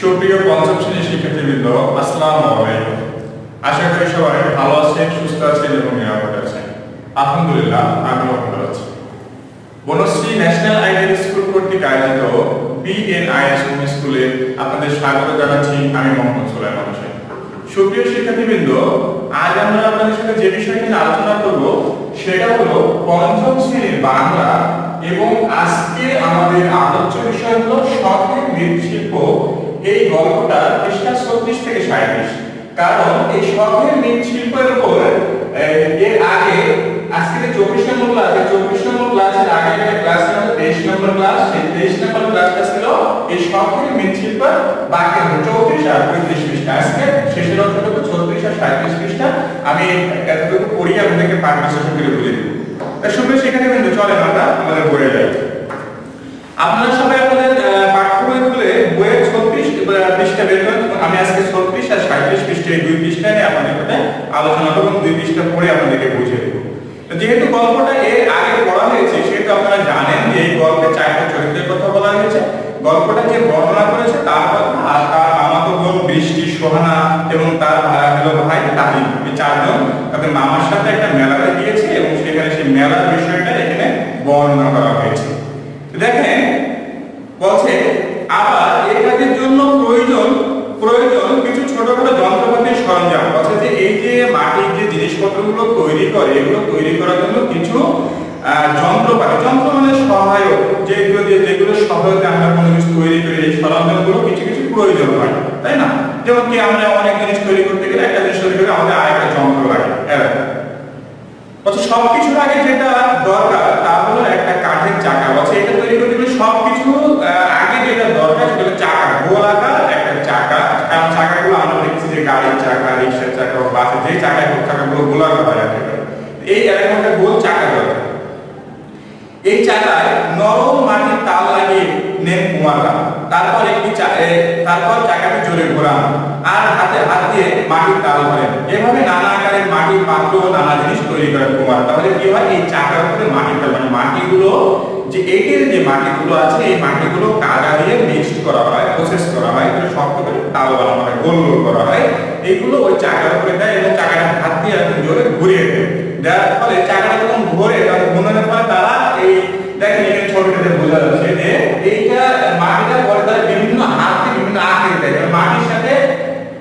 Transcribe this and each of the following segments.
সুপ্রিয় পঞ্চম শ্রেণীর শিক্ষার্থীবৃন্দ, আসসালামু আলাইকুম। আশা করি সবাই ভালো আছেন, সুস্থ আছেন এবং নিরাপদ আছেন। আলহামদুলিল্লাহ, আমিও ভালো আছি। বনশ্রী ন্যাশনাল আইডিয়াল স্কুল কর্তৃক আয়োজিত বিএনআইএস হোম স্কুলে আপনাদের স্বাগত জানাচ্ছি। আমি মোহাম্মদ সুলাইমান হোসেন। সুপ্রিয় শিক্ষার্থীবৃন্দ, আজ আমরা আপনাদের সাথে যে বিষয় নিয়ে আলোচনা করব সেটা হলো পঞ্চম শ্রেণীর বাংলা, এবং আজকে আমাদের আলোচ্য বিষয় হলো শখের মৃৎশিল্প। এই গল্পটা পৃষ্ঠা 36 থেকে 37। কারণ এই শখের মৃৎশিল্পের উপর এর আগে আজকে 24 নম্বর ক্লাস, 24 নম্বর ক্লাসের আগে একটা ক্লাস ছিল 23 নম্বর ক্লাস। সেই 23 নম্বর ক্লাসটা ছিল এই শখের মৃৎশিল্পের বাকি 34 আর 35 পৃষ্ঠা। আজকে শেষের অংশটুকু 34 আর 37 পৃষ্ঠা আমি এতটুকু পড়ি আপনাদেরকে পাঠ বিশ্লেষণ করে বুঝিয়ে দেব। তাই শুনবে সেখানে কিন্তু চলেন আমরা আমাদের বইয়ে যাই। আপনারা সবাই আপনাদের পাঠ্য বই খুলে বইয়ের 36 পৃষ্ঠা বের করেন। আমি আজকে 36 আর 37 পৃষ্ঠা এই দুই পৃষ্ঠা নিয়ে আপনাদের সাথে আলোচনা করব, দুই পৃষ্ঠা পড়ে আপনাদেরকে বুঝিয়ে দেব। যেহেতু গল্পটা এর আগে পড়া হয়েছে সেহেতু আপনারা জানেন যে এই গল্পে চারটি চরিত্রের কথা বলা হয়েছে। গল্পটা যে বর্ণনা করেছে তার কথা, আর তার মামাতো বোন বৃষ্টি, সোহানা এবং তার ভাই তাহিন, এই চারজন তাদের মামার সাথে একটা মেলাতে গিয়েছে এবং সেখানে সেই মেলার বিষয়টা এখানে বর্ণনা করা হয়েছে। দেখেন বলছে, আবার এই কাজের জন্য প্রয়োজন কিছু ছোটখাটো যন্ত্রপাতির সরঞ্জাম। বলছে যে এই যে মাটির যে জিনিসপত্রগুলো তৈরি করে, এগুলো তৈরি করার জন্য কিছু যন্ত্রপাতি, যন্ত্র মানে সহায়ক, যেগুলো সহায়তা আমরা কোনো কিছু তৈরি করি, এই সরঞ্জামগুলো কিছু কিছু প্রয়োজন হয়, তাই না? যেমন কি আমরা অনেক জিনিস তৈরি করতে গেলে একটা জিনিস তৈরি করতে আমাদের আরেকটা যন্ত্র লাগে। সবকিছুর আগে যেটা দরকার তা হলো একটা কাঠের চাকা। বলছে এটা তৈরি করতে গেলে সবকিছু আগে যেটা দরকার সেটা হলো চাকা, গোলাকার একটা চাকা। কারণ চাকাগুলো আমরা দেখছি যে গাড়ির চাকা, রিক্সার চাকা, বাসের যে চাকাগুলো গোলাকার হয় একেবারে, এই এরকম একটা গোল চাকা দরকার। এই চাকায় নরম মাটির তাল লাগিয়ে নেন কুমাররা। তারপর চাকাটি জোরে ঘোরান আর হাত দিয়ে মাটির তাল ধরেন। এভাবে নানা আকারের মাটির পাত্র ও নানা জিনিস তৈরি করেন কুমার। তাহলে কি হয়, এই চাকার উপরে মাটিটা মানে মাটিগুলো যে এইটের যে মাটিগুলো আছে এই মাটিগুলো কাদা দিয়ে মিক্সড করা হয়, প্রসেস করা হয়, এগুলো শক্ত করে তাল বানানো হয়, গোল গোল করা হয়। এইগুলো ওই চাকার উপরে দেয় এবং চাকাটা হাত দিয়ে একদম জোরে ঘুরিয়ে দেয়। যার ফলে চাকাটা যখন ঘোরে তখন ঘুরানোর ফলে তারা এই দেখেন এখানে ছোটটাতে বোঝা যাচ্ছে যে এইটা মাটিটা পরে তারা বিভিন্ন হাতে বিভিন্ন আকৃতি দেয়। মাটির সাথে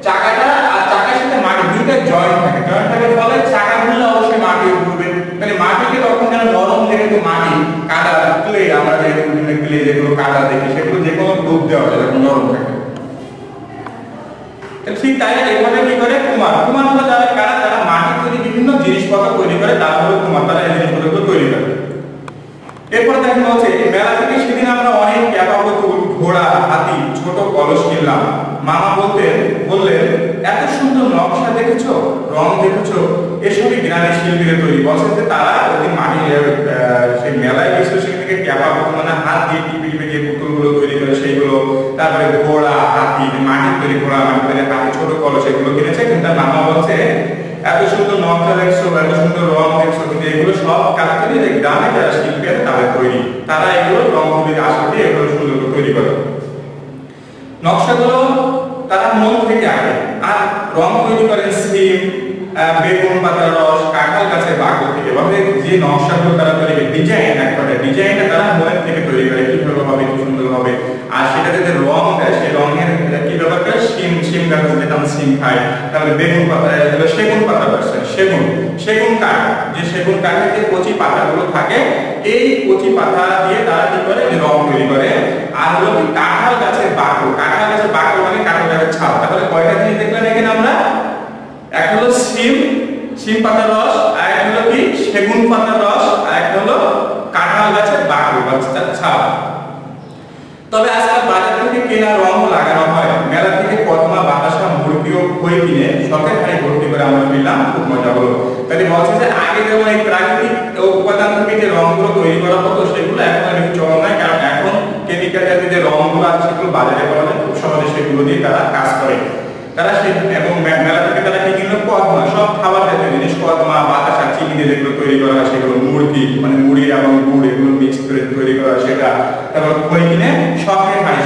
চাকাটা আর চাকার সাথে মাটি দুইটা জয়েন্ট থাকে, জয়েন্ট থাকার ফলে চাকা ঘুরলে অবশ্যই মাটি ঘুরবে। মানে মাটিকে তখন যেন নরম, যেহেতু মাটি কাদা ক্লে, আমরা যে বিভিন্ন ক্লে যেগুলো কাদা দেখি সেগুলো যে কোনো রূপ দেওয়া যায় যখন নরম থাকে। ঠিক তাই এইভাবে কি করে কুমার হলো যারা মাটি তৈরি বিভিন্ন জিনিসপত্র তৈরি করে, তারা হলো কুমার, তারা এই জিনিসপত্রগুলো তৈরি করে। এরপর দেখেন বলছে মেলা থেকে সেদিন আমরা অনেক ক্যাপা পুতুল, ঘোড়া, হাতি, ছোট কলস কিনলাম। মামা বললেন এত সুন্দর নকশা দেখেছো, রং দেখেছো, এসবই গ্রামের শিল্পীরা তৈরি। বলছে যে তারা ওই মাটি সেই মেলায় গেছিল, সেখান থেকে ক্যাপা পুতুল মানে হাত দিয়ে টিপে যে পুতুলগুলো তৈরি করে সেইগুলো, তারপরে ঘোড়া, হাতি, মাটির তৈরি ঘোড়া, মাটির তৈরি হাতি, ছোট কলস এগুলো কিনেছে। কিন্তু তার মামা বলছে এত সুন্দর নকশা দেখছো, এত সুন্দর রং দেখছো, কিন্তু এগুলো সব কাজ করে যে গ্রামে যারা শিল্পী আছে তাদের তৈরি, তারা এগুলো রং তুলি আসল দিয়ে এগুলো সুন্দর করে তৈরি করে। নকশাগুলো তারা মন থেকে আঁকে আর রং তৈরি করে সিম, বেগুন পাতার রস, কাঁঠাল গাছের বাকল থেকে। এভাবে যে নকশাগুলো তারা তৈরি করে, ডিজাইনটা তারা মনের থেকে তৈরি করে, কিভাবে হবে, কি সুন্দর হবে। আর সেটাতে যে রং দেয় সেই রঙের কি ব্যবহার করে, শিম গাছ যেটা আমরা শিম খাই, তারপরে বেগুন পাতা, সেগুন পাতা পাচ্ছে, সেগুন কাঠ, যে সেগুন কাঠের যে কচি পাতাগুলো থাকে এই কচি পাতা দিয়ে তারা কি করে রং তৈরি করে। আর হলো কি কাঁঠাল গাছের বাকল মানে কাঁঠাল গাছের ছাল। তাহলে কয়টা জিনিস দেখলেন এখানে আমরা, এক হলো শিম পাতার রস, আর এক হলো কি সেগুন পাতার রস, আর এক হলো কাঁঠাল গাছের বাকল বা ছাল। তবে আজকাল বাজার থেকে কেনা রং লাগানো হয়। মেলা থেকে কদমা, বাতাসা, মুরগি ও খই কিনে শখের হাড়ি ভর্তি করে আমরা পেলাম, খুব মজা হলো। তাহলে বলছে যে আগে যেমন এই প্রাকৃতিক উপাদান থেকে যে রংগুলো তৈরি করা হতো সেগুলো এখন আর একটু চল নয়, কারণ এখন কেমিক্যাল জাতীয় যে রংগুলো আছে সেগুলো বাজারে পাওয়া যায়, খুব সহজে সেগুলো দিয়ে তারা কাজ করে। তারা এবং মেলা থেকে তারা কি কিনলো, কদমা, সব খাবার জাতীয় জিনিস, কদমা, বাতাসা, চিনি দিয়ে যেগুলো তৈরি করা হয় সেগুলো, মুরগি মানে মুড়ি এবং গুড় এগুলো মিক্স করে তৈরি করা হয় সেটা। তারপর খই কিনে শখের হাড়ি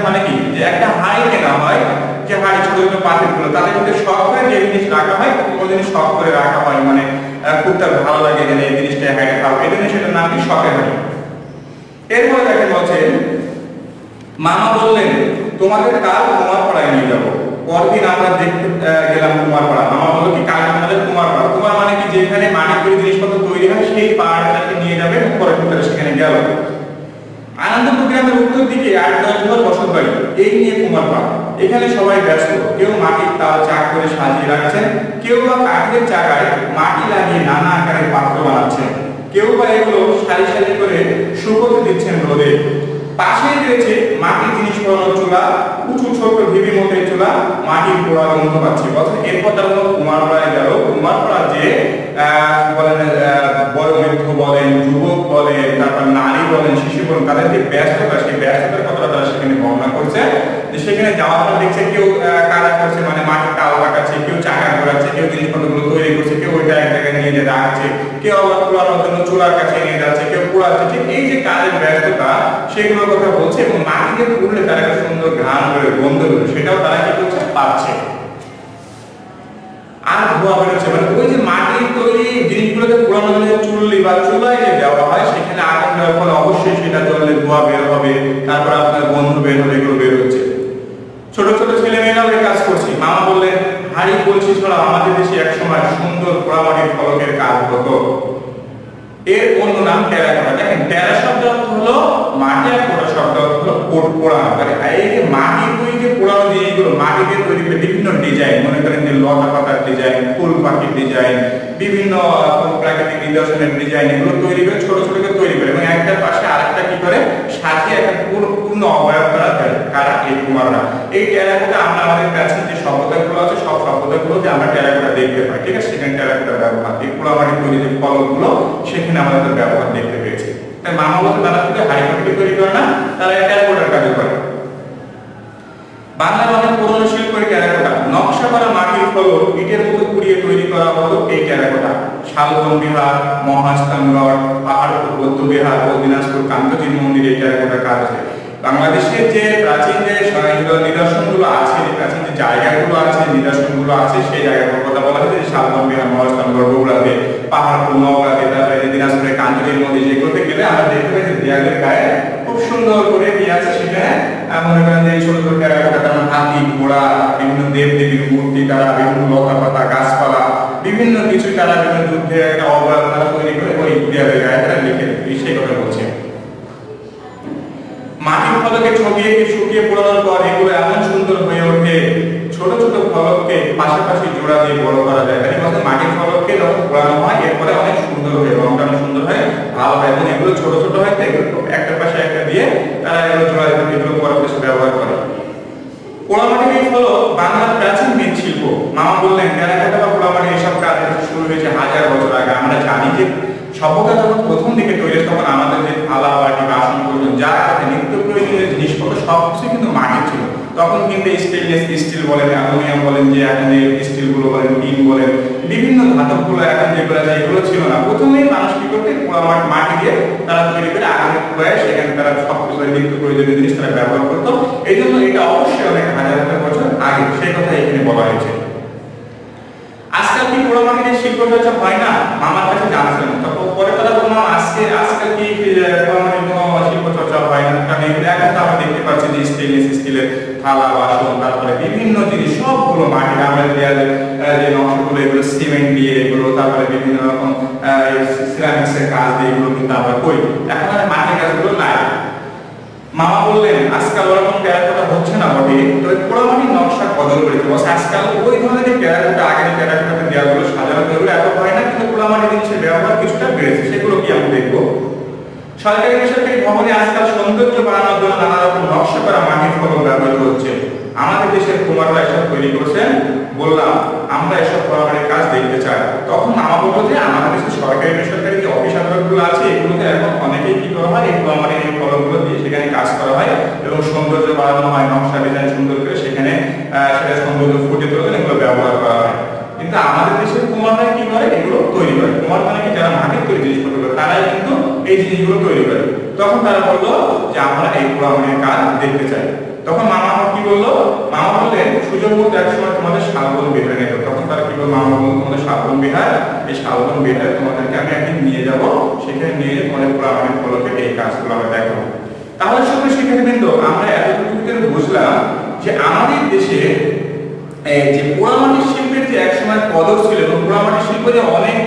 মানে কি, যে একটা হাড়ি কেনা হয় সৌন্দর্য পাতিলগুলো তাদের মধ্যে শখ করে যে জিনিস রাখা হয় কোনো জিনিস শখ করে রাখা হয়, মানে খুব তার ভালো লাগে যে এই জিনিসটা হাইটে খাবো, এই জন্য সেটার নাম কি শখের হাঁড়ি। এরপরে দেখেন বলছে মামা বললেন তোমাদের কাল কুমারপাড়ায় নিয়ে যাবো। পরদিন আমরা দেখতে গেলাম কুমারপাড়া। মামা বললো কি কাল আমাদের কুমারপাড়া, কুমার মানে কি যেখানে মাটি তৈরি জিনিসপত্র তৈরি হয় সেই পাহাড়টাকে নিয়ে যাবে। পরের দিন সেখানে গেল। আনন্দপুর গ্রামের উত্তর দিকে 8-10 ঘর বসত বাড়ি, এই নিয়ে কুমারপাড়া। এখানে সবাই ব্যস্ত, কেউ মাটির তাল চাক করে সাজিয়ে রাখছেন, কেউ বা কাঠের চাকায় মাটি লাগিয়ে নানা আকারের পাত্র বানাচ্ছেন, কেউ বা এগুলো সারি সারি করে শুকোতে দিচ্ছেন রোদে। পাশেই রয়েছে মাটির জিনিস পোড়ানোর চুলা, উঁচু ছোট ঢিবি মতো চুলা, মাটির পোড়া গন্ধ পাচ্ছে। বছর এরপর তারা কুমারপাড়ায় গেল। কুমারপাড়া যে বলেন বয়োবৃদ্ধ বলেন, যুবক বলেন, তারপর নারী বলেন, শিশু বলেন, তাদের যে ব্যস্ততা সেই ব্যস্ততার কথা তারা সেখানে বর্ণনা করছে। যে সেখানে যাওয়ার পর দেখছে কেউ কাজ করছে, মানে মাটির টাল পাকাচ্ছে, কেউ চাকা ঘোরাচ্ছে, কেউ জিনিসপত্রগুলো তৈরি করছে, কেউ ওইটা এক জায়গায় নিয়ে যেয়ে রাখছে, কেউ আবার পোড়ানোর জন্য চুলার কাছে নিয়ে যাচ্ছে, কেউ পোড়াচ্ছে। ঠিক এই যে কাজের ব্যস্ততা সেগুলোর কথা বলছে এবং মাটিতে পুড়লে তারা একটা সুন্দর ঘ্রাণ করে গন্ধ করে সেটাও তারা কি করছে পাচ্ছে। আর ধোয়া বেরোচ্ছে, মানে ওই যে মাটির তৈরি জিনিসগুলোকে পোড়ানোর জন্য চুল্লি বা চুলায় যে দেওয়া হয় সেখানে আগুন দেওয়ার ফলে অবশ্যই সেটা জ্বললে ধোয়া বের হবে, তারপর আপনার গন্ধ বের হবে, এগুলো বের হচ্ছে। ছোট ছোট ছেলে মেয়েরাও এই কাজ করছে। মামা বললেন হাড়ি বলছি ছড়া আমাদের দেশে এক সময় সুন্দর পোড়ামাটির ফলকের কাজ হতো। এর অন্য নাম টেরাকোটা। দেখেন টেরা শব্দ অর্থ হলো মাটি আর কোটা শব্দ অর্থ হলো পোড়ানো। এই যে মাটির তৈরি যে পোড়ানো জিনিসগুলো মাটি দিয়ে তৈরি করে বিভিন্ন ডিজাইন, মনে করেন যে লতা পাতার ডিজাইন, ফুল পাখির ডিজাইন, বিভিন্ন প্রাকৃতিক নিদর্শনের ডিজাইন, এগুলো তৈরি করে ছোট ছোট করে তৈরি করে এবং একটার পাশে আরেকটা কি করে সাজিয়ে একটা পূর্ণ অবয়ব করা যায়। কারা? এই কুমাররা। এই টেরাকোটা আমরা আমাদের কাছে যে সভ্যতাগুলো আছে সব সভ্যতাগুলোতে আমরা টেরাকোটা দেখতে পাই। ঠিক আছে, সেখানে টেরাকোটা ব্যবহার, এই পোড়ামাটি তৈরি যে ফলকগুলো সেখানে আমাদের ব্যবহার দেখতে পেয়েছি। তাই মামা বলতে তারা শুধু হাড়ি পাখি তৈরি করে না, তারা টেরাকোটার কাজ করে। বাংলার অনেক পুরনো শিল্প এই টেরাকোটা। নকশা করা মাটির ফলক ইটের মতো কুড়িয়ে তৈরি করা হলো এই টেরাকোটা। শালবন বিহার, মহাস্থানগড়, পাহাড়পুর বৌদ্ধ বিহার ও দিনাজপুর কান্তজির মন্দিরে এই টেরাকোটার কাজ আছে। বাংলাদেশের যে প্রাচীন যে নিদর্শনগুলো আছে, প্রাচীন যে জায়গাগুলো আছে, নিদর্শনগুলো আছে, সেই জায়গাগুলোর কথা বলা হয়েছে যে শালবন বিহার, মহাস্থানগড়, বগুড়াতে, পাহাড়পুর, নওগাঁতে, তারপরে দিনাজপুরের কান্তজির মন্দির, যেগুলোতে গেলে আমরা দেখতে পাই যে দেয়ালের গায়ে খুব সুন্দর করে দিয়ে আছে। সেখানে মনে করেন যে ছোট ছোট টেরাকোটা, যেমন হাতি, ঘোড়া, বিভিন্ন দেব দেবীর মূর্তি, তারা বিভিন্ন লতা পাতা, গাছপালা, বিভিন্ন কিছু তারা বিভিন্ন যুদ্ধের একটা অবয়ব তারা তৈরি করে ওই দেয়ালের গায়ে তারা লিখে সেই কথা বলছে। মাটির ফলকে ছবিয়ে শুকিয়ে পোড়ানোর পর এগুলো এমন সুন্দর হয়ে ওঠে, ছোট ছোট ফলককে পাশাপাশি জোড়া দিয়ে বড় করা যায়। তাই বলতে মাটির ফলককে যখন পোড়ানো হয় এরপরে অনেক সুন্দর হয়, রংটা অনেক সুন্দর হয়, ভালো হয় এবং এগুলো ছোট ছোট হয়, এগুলো একটার পাশে একটা দিয়ে তারা এগুলো জোড়া দিয়ে এগুলো পরে বেশি ব্যবহার করে। পোড়ামাটির এই ফলক বাংলার প্রাচীন মৃৎশিল্প। মামা বললেন টেরাকোটা বা পোড়ামাটি এসব কাজ শুরু হয়েছে 1000 বছর আগে। আমরা জানি যে সভ্যতা যখন প্রথম দিকে তৈরি তখন আমাদের যে থালা বাটি বাসন পর্যন্ত যা আছে নিত্য প্রয়োজনীয় জিনিসপত্র সবকিছু কিন্তু মাটির ছিল। তখন কিন্তু স্টেনলেস স্টিল বলেন, অ্যালুমিনিয়াম বলেন, যে এখন যে স্টিলগুলো বলেন, টিন বলেন, বিভিন্ন ধাতবগুলো এখন যেগুলো আছে এগুলো ছিল না। প্রথমেই মানুষ কি করতে মাটি দিয়ে তারা তৈরি করে আগুনে পুড়ায় সেখানে তারা সবকিছু নিত্য প্রয়োজনীয় জিনিস তারা ব্যবহার করতো। এই জন্য এটা অবশ্যই অনেক হাজার হাজার বছর আগে, সেই কথা এখানে বলা হয়েছে। আজকাল কি পোড়ামাটির শিল্প চর্চা হয় না? মামার কাছে জানছিলেন, তখন পরে তারা বললাম আজকাল কি পোড়ামাটির কোনো শিল্প চর্চা হয় না, কারণ এগুলো এখন তো আমরা দেখতে পাচ্ছি যে স্টেনলেস স্টিলের থালা বাসন, তারপরে বিভিন্ন জিনিস সবগুলো মাটির, আমরা দেয়ালে যে নকশাগুলো এগুলো সিমেন্ট দিয়ে এগুলো, তারপরে বিভিন্ন রকম সিরামিক্সের কাজ দিয়ে এগুলো কিন্তু আমরা করি। এখন আর মাটির কাজগুলো নাই। মামা বললেন আজকাল ওরকম টেরাকোটা হচ্ছে না বটে, তো পোড়ামাটির নকশা বদল করেছে। বলছে আজকাল ওই ধরনের যে টেরাকোটা, আগের টেরাকোটাতে দেয়ালগুলো সাজানো এগুলো এত হয় না, কিন্তু পোড়ামাটির জিনিসের ব্যবহার কিছুটা বেড়েছে। সেগুলো কি আমরা দেখবো। সরকারি বেসরকারি ভবনে আজকাল সৌন্দর্য বাড়ানোর জন্য নানা রকম নকশা করা মাটির ফলক ব্যবহৃত হচ্ছে। আমাদের দেশের কুমাররা এসব তৈরি করছেন। বললাম আমরা এসব পোড়ামাটির কাজ দেখতে চাই। তখন মামা বলবো যে আমাদের দেশের সরকারি বেসরকারি যে অফিস আদালতগুলো আছে এগুলোতে এখন অনেকেই কি করা হয়, এই পোড়ামাটির এই ফলকগুলো দিয়ে সেখানে কাজ করা হয় এবং সৌন্দর্য বাড়ানো হয়, নকশা ডিজাইন সুন্দর করে সেখানে সেটা সৌন্দর্য ফুটে তোলে, এগুলো ব্যবহার করা হয়। কিন্তু আমাদের দেশের কুমাররা কি করে, এগুলো তৈরি করে। কুমার মানে কি যারা মাটির তৈরি জিনিসপত্র করে তারাই কিন্তু এই জিনিসগুলো তৈরি করে। তখন তারা বললো যে আমরা এই পোড়ামাটির কাজ দেখতে চাই। তখন মামা কি বললো, মামা বললেন সুযোগ ছিল মতো একসময় তোমাদের শালবন বিহারে নিয়ে যাবো। তখন তারা কি বলবো, আমরা বলবো তোমাদের শালবন বিহার, এই শালবন বিহারে তোমাদেরকে আমি একদিন নিয়ে যাব, সেখানে নিয়ে তোমাদের প্রামাণিক ফলকে এই কাজগুলো আমরা দেখাবো। তাহলে সকল শিক্ষার্থীবৃন্দ, আমরা এতটুকু বুঝলাম যে আমাদের দেশে যে পোড়ামাটির শিল্পের যে একসময় কদর ছিল এবং পোড়ামাটির শিল্প যে অনেক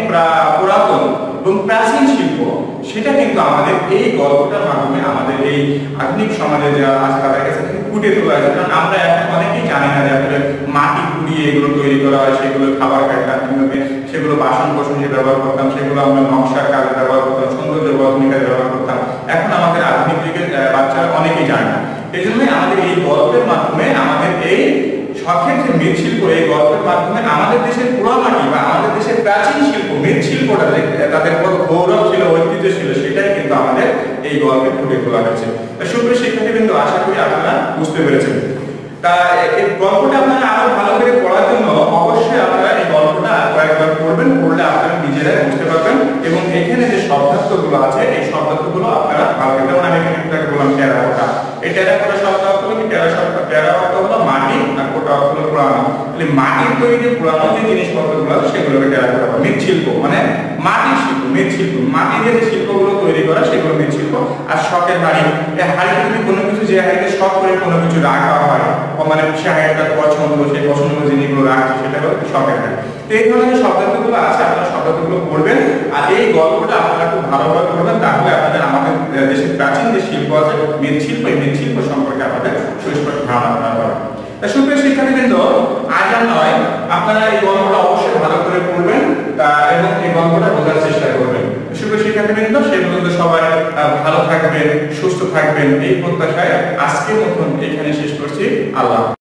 পুরাতন এবং প্রাচীন শিল্প, সেটা কিন্তু আমাদের এই গল্পটার মাধ্যমে আমাদের এই আধুনিক সমাজে যারা আছে তাদের কাছে ফুটে তোলা হয়েছে। কারণ আমরা এখন অনেকেই জানি না যে আসলে মাটি কুড়িয়ে এগুলো তৈরি করা হয়, সেগুলো খাবার খাইতাম কিভাবে, সেগুলো বাসন কোসন যে ব্যবহার করতাম, সেগুলো আমরা নকশার কাজে ব্যবহার করতাম, সৌন্দর্য বর্ধনের কাজে ব্যবহার করতাম। এখন আমাদের আধুনিক যুগের বাচ্চারা অনেকেই জানে না। এই জন্যই আমাদের এই গল্পের মাধ্যমে আমাদের এই শখের যে মৃৎশিল্প, এই গল্পের মাধ্যমে আমাদের দেশের পোড়ামাটি বা আমাদের দেশের প্রাচীন শিল্প মৃৎশিল্পটা তাদের কত গৌরব ছিল, ঐতিহ্য ছিল, সেটাই কিন্তু আমাদের এই গল্পে ফুটে তোলা হয়েছে। সুপ্রিয় শিক্ষার্থীবৃন্দ, আশা করি আপনারা বুঝতে পেরেছেন। তা এই গল্পটা আপনারা আরো ভালো করে পড়ার জন্য অবশ্যই আপনারা এই গল্পটা কয়েকবার পড়বেন, পড়লে আপনারা নিজেরাই বুঝতে পারবেন এবং এখানে যে শব্দার্থগুলো আছে এই শব্দার্থগুলো আপনারা ভালো করে, যেমন আমি এখানে একটু বললাম টেরাকোটা, এই টেরাকোটা শব্দ অর্থ হলো কি, টেরা অর্থ হলো মাটি আর কোটা অর্থ হলো পুরানো। তাহলে মাটির তৈরি পুরানো যে জিনিসপত্রগুলো আছে সেগুলোকে টেরাকোটা বলে। মৃৎশিল্প মানে মাটির শিল্প, মৃৎশিল্প মাটি দিয়ে যে শিল্পগুলো তৈরি করা সেগুলো মৃৎশিল্প। আর শখের হাড়ি, এই হাড়িতে যদি কোনো কিছু, যে হাড়িতে শখ করে কোনো কিছু রাখা হয়, মানে সে হাড়িটার পছন্দ, সেই পছন্দ জিনিসগুলো রাখছে, সেটা হলো শখের হাড়ি। তো এই ধরনের শব্দার্থগুলো আছে, আপনারা শব্দার্থগুলো পড়বেন আর এই গল্পটা আপনারা খুব ভালোভাবে পড়বেন, তাহলে আপনাদের আমাদের দেশের প্রাচীন যে শিল্প আছে মৃৎশিল্প, এই মৃৎশিল্প সম্পর্কে আপনাদের সুস্পষ্ট ধারণা পাবেন। সুপ্রিয় শিক্ষার্থীবৃন্দ, আজ আর নয়, আপনারা এই গল্পটা অবশ্যই ভালো করে পড়বেন এবং এই গল্পটা বোঝার চেষ্টা করবেন। সুপ্রিয় শিক্ষার্থীবৃন্দ, সেই পর্যন্ত সবাই ভালো থাকবেন, সুস্থ থাকবেন, এই প্রত্যাশায় আজকের মতন এখানে শেষ করছি। আল্লাহ।